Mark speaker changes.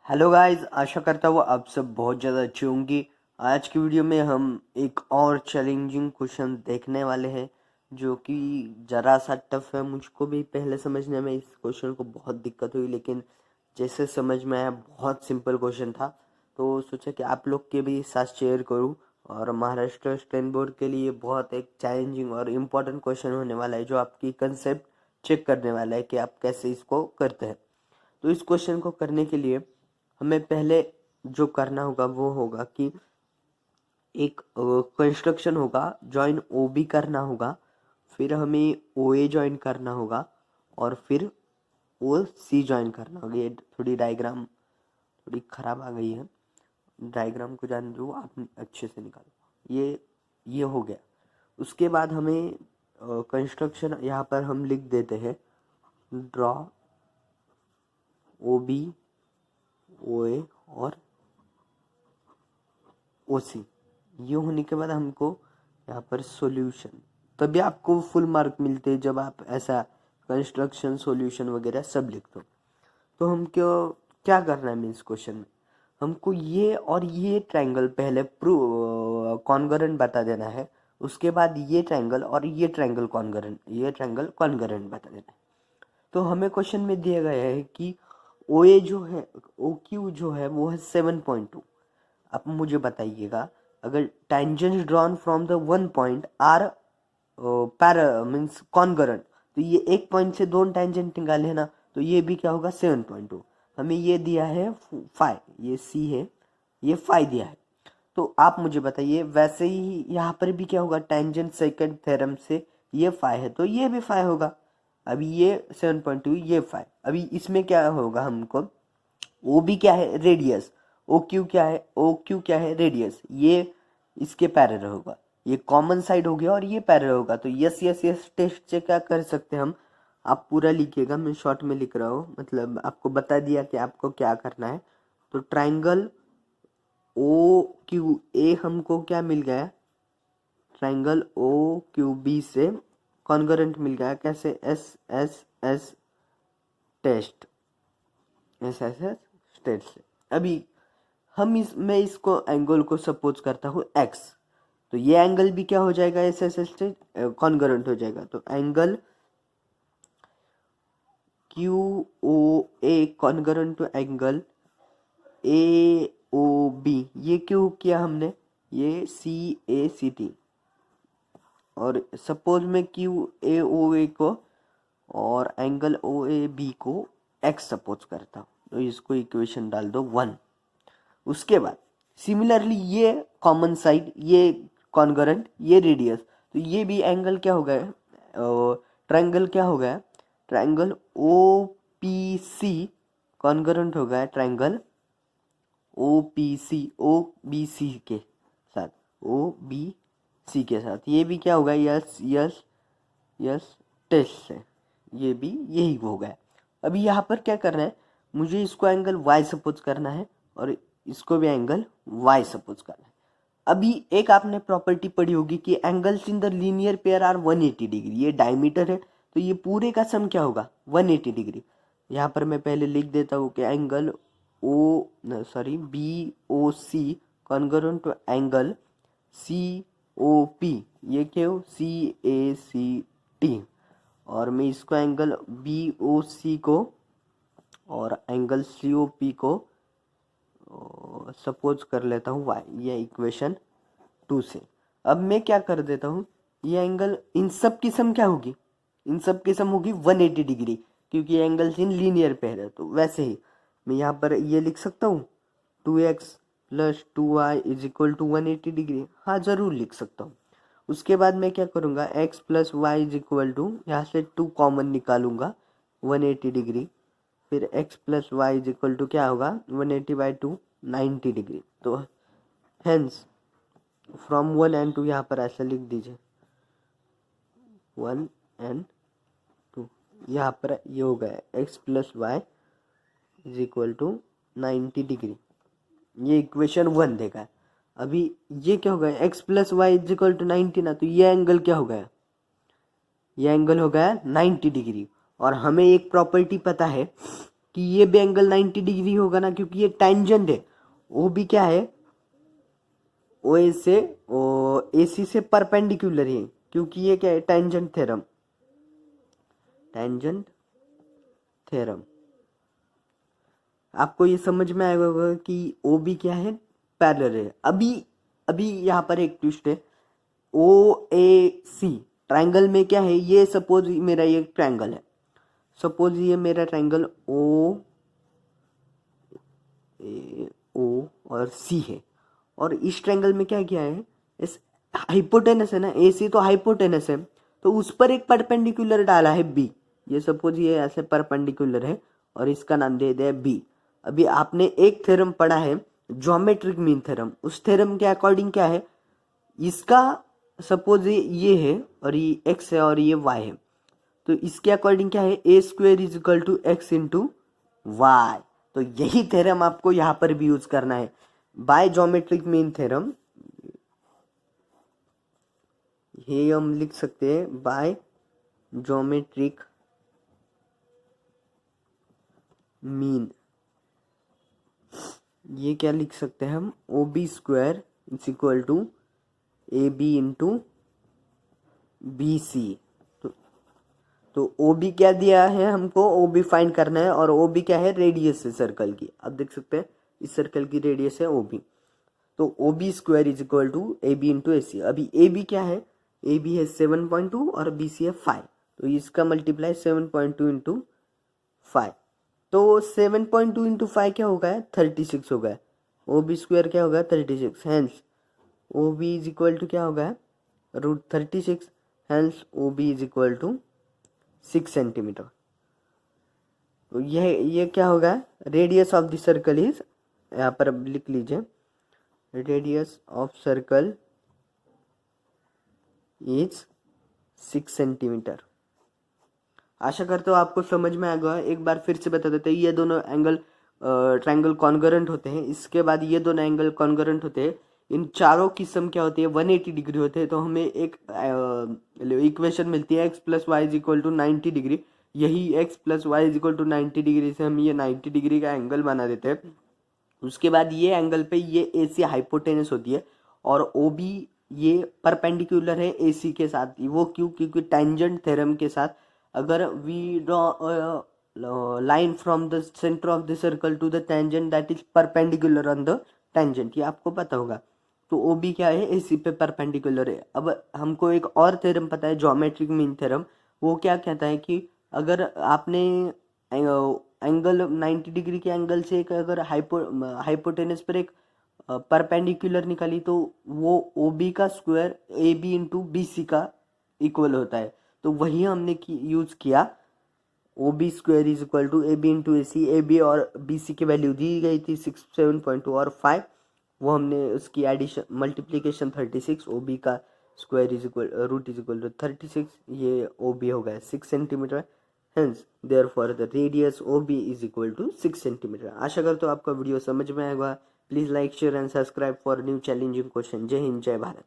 Speaker 1: Hello guys, आशा करता हूँ आप सब बहुत ज़्यादा अच्छे होंगे। आज की वीडियो में हम एक और चैलेंजिंग क्वेश्चन देखने वाले हैं जो कि ज़रा सा टफ है। मुझको भी पहले समझने में इस क्वेश्चन को बहुत दिक्कत हुई, लेकिन जैसे समझ में आया बहुत सिंपल क्वेश्चन था, तो सोचा कि आप लोग के भी साथ शेयर करूँ। और महाराष्ट्र स्टेट बोर्ड के लिए बहुत एक चैलेंजिंग और इम्पोर्टेंट क्वेश्चन होने वाला है जो आपकी कंसेप्ट चेक करने वाला है कि आप कैसे इसको करते हैं। तो इस क्वेश्चन को करने के लिए हमें पहले जो करना होगा वो होगा कि एक कंस्ट्रक्शन होगा, जॉइन ओ बी करना होगा, फिर हमें ओ ए ज्वाइन करना होगा और फिर ओ सी ज्वाइन करना होगा। ये थोड़ी डायग्राम थोड़ी खराब आ गई है, डायग्राम को जान लो, आप अच्छे से निकालो। ये हो गया। उसके बाद हमें कंस्ट्रक्शन यहाँ पर हम लिख देते हैं, ड्रॉ ओ बी ओ ए और ओ सी। ये होने के बाद हमको यहाँ पर सॉल्यूशन, तभी आपको फुल मार्क मिलते हैं जब आप ऐसा कंस्ट्रक्शन सॉल्यूशन वगैरह सब लिखते हो। तो हम क्यों क्या करना है मीन्स क्वेश्चन में हमको ये और ये ट्रायंगल पहले प्रूव कॉन्गरेंट बता देना है। उसके बाद ये ट्रायंगल और ये ट्रायंगल कॉन्गरेंट बता देना है। तो हमें क्वेश्चन में दिया गया है कि ओ ए जो है, ओ क्यू जो है वो है 7.2। अब मुझे बताइएगा, अगर tangent drawn from the one point are para means congruent, तो ये एक पॉइंट से दो टेंजेंट निकाले ना, तो ये भी क्या होगा 7.2। हमें ये दिया है फाइव, ये सी है, ये फाइव दिया है। तो आप मुझे बताइए वैसे ही यहाँ पर भी क्या होगा, टेंजेंट सेकंड थ्योरम से ये फाइव है तो ये भी फाइव होगा। अभी ये 7.2, ये फाइव। अभी इसमें क्या होगा, हमको ओ बी क्या है, रेडियस, ओ क्यू क्या है, रेडियस, ये इसके पैरेलल होगा। ये कॉमन साइड हो गया और ये पैरेलल होगा। तो यस यस यस टेस्ट से क्या कर सकते हैं हम, आप पूरा लिखिएगा, मैं शॉर्ट में लिख रहा हूँ, मतलब आपको बता दिया कि आपको क्या करना है। तो ट्राइंगल ओ क्यू ए हमको क्या मिल गया, ट्राइंगल ओ क्यू बी से कॉन्गरेंट मिल गया। कैसे, S S S test, S S S test से। अभी मैं इसको एंगल को सपोज करता हूँ एक्स, तो ये एंगल भी क्या हो जाएगा, एस एस एस कॉन्गरेंट हो जाएगा। तो angle Q O A congruent to angle A O B. ये क्यों किया हमने, ये सी ए सी टी, और सपोज मैं क्यू ए ओ ए को और एंगल ओ ए बी को एक्स सपोज करता हूँ, तो इसको इक्वेशन डाल दो 1। उसके बाद सिमिलरली ये कॉमन साइड, ये कॉन्गरेंट, ये रेडियस, तो ये भी एंगल क्या हो गया, ट्रायंगल क्या हो गया, ट्रायंगल ओ पी सी कॉन्गरेंट हो गया triangle O P C, O B C के साथ, ओ बी सी के साथ। ये भी क्या होगा, यस यस यस टेस्ट से, ये भी यही हो गया। अभी यहाँ पर क्या करना है, मुझे इसको एंगल y सपोज करना है और इसको भी एंगल y सपोज करना है। अभी एक आपने प्रॉपर्टी पढ़ी होगी कि angles in the linear pair are 180 degree. ये डायमीटर है तो ये पूरे का सम क्या होगा, 180 डिग्री। यहाँ पर मैं पहले लिख देता हूँ कि angle B O C congruent to angle C O P, ये क्या हो, सी ए सी टी। और मैं इसको एंगल बी ओ सी को और एंगल सी ओ पी को सपोज कर लेता हूँ y, ये इक्वेशन 2 से। अब मैं क्या कर देता हूँ, ये एंगल इन सब की सम क्या होगी, इन सब की सम होगी 180 डिग्री, क्योंकि एंगल्स इन लीनियर पेयर है। तो वैसे ही मैं यहाँ पर ये लिख सकता हूँ 2x plus 2y is equal to 180 degree. हाँ, ज़रूर लिख सकता हूँ। उसके बाद मैं क्या करूँगा, x plus Y is equal to, यहाँ से 2 कॉमन निकालूंगा, 180 डिग्री। फिर x plus Y is equal to क्या होगा, 180/2 90 डिग्री। तो हेंस फ्रॉम 1 एंड 2 यहाँ पर ऐसा लिख दीजिए, 1 एंड 2। यहाँ पर ये हो गया x plus Y is equal to 90 degree. ये इक्वेशन 1 देखा है। अभी ये क्या हो गया, x plus Y is equal to 90 ना, तो ये एंगल क्या हो गया, ये एंगल हो गया 90 डिग्री। और हमें एक प्रॉपर्टी पता है कि ये भी एंगल 90 डिग्री होगा ना, क्योंकि ये टेंजेंट है। ओ भी क्या है, ओ ए से AC से परपेंडिकुलर है, क्योंकि ये क्या है, टेंजेंट थ्योरम। टेंजेंट थ्योरम आपको ये समझ में आएगा होगा कि ओ भी क्या है, पैरेलल है। अभी अभी यहाँ पर एक ट्विस्ट है, OAC ट्रायंगल में क्या है, ये सपोज मेरा ये ट्रायंगल है, सपोज ये मेरा ट्रायंगल O और C है, और इस ट्रायंगल में क्या किया है, इस हाइपोटेनस है ना, AC तो हाइपोटेनस है, तो उस पर एक परपेंडिकुलर डाला है B। ये सपोज ये ऐसे परपेंडिकुलर है और इसका नाम दे दिया B। अभी आपने एक थ्योरम पढ़ा है, ज्योमेट्रिक मीन थ्योरम, उस थ्योरम के अकॉर्डिंग क्या है, इसका सपोज ये है और ये x है और ये y है, तो इसके अकॉर्डिंग क्या है, A² is equal to x into Y. तो यही थ्योरम आपको यहाँ पर भी यूज करना है, बाय ज्योमेट्रिक मीन थ्योरम। ये हम लिख सकते हैं बाय ज्योमेट्रिक मीन। ये क्या लिख सकते हैं हम, OB² is equal to AB into BC। तो OB क्या दिया है हमको, OB फाइंड करना है, और OB क्या है, रेडियस है सर्कल की। अब देख सकते हैं इस सर्कल की रेडियस है OB, तो OB² is equal to AB into AC। अभी AB क्या है, AB है 7.2 और BC है 5, तो इसका मल्टीप्लाई 7.2 इंटू 5, तो 7.2 इंटू 5 क्या होगा, 36 होगा। OB² क्या होगा, 36, hence OB is equal to क्या होगा, √36, hence OB is equal to 6 centimetre. तो ये क्या होगा, radius of the circle is, यहाँ पर अब लिख लीजिए, radius of circle is 6 centimetre. आशा करते हो आपको समझ में आएगा। एक बार फिर से बता देते हैं, ये दोनों एंगल ट्रायंगल कॉन्ग्रुएंट होते हैं, इसके बाद ये दोनों एंगल कॉन्ग्रुएंट होते हैं। इन चारों किस्म क्या होती है, 180 डिग्री होते हैं। तो हमें एक इक्वेशन मिलती है x + y = 90 डिग्री। यही x + y = 90 डिग्री से हम ये 90 डिग्री का एंगल बना देते हैं। उसके बाद ये एंगल पे ये AC हाइपोटेनस होती है और OB ये परपेंडिकुलर है AC के साथ। वो क्यों, क्योंकि टेंजेंट थ्योरम के साथ अगर we draw line from the centre of the circle to the tangent that is perpendicular on the tangent, ये आपको पता होगा। तो OB क्या है, AC पे परपेंडिकुलर है। अब हमको एक और थ्योरम पता है, ज्योमेट्रिक मीन थ्योरम। वो क्या कहता है कि अगर आपने एंगल 90 डिग्री के एंगल से एक अगर हाइपोटेनस पर एक परपेंडिकुलर निकाली, तो वो OB का स्क्वायर AB इंटू BC का इक्वल होता है। तो वही हमने यूज किया, OB² is equal to AB into AC। AB और BC की वैल्यू दी गई थी 6, 7.2 और 5, वो हमने उसकी एडिशन मल्टीप्लीकेशन 36, OB का square is equal root is equal to 36, ये OB हो गया 6 centimetre. Hence therefore the radius OB is equal to 6 centimetre. आशा करता हूँ आपका वीडियो समझ में आएगा। Please like, share and subscribe for new challenging question. जय हिंद, जय भारत।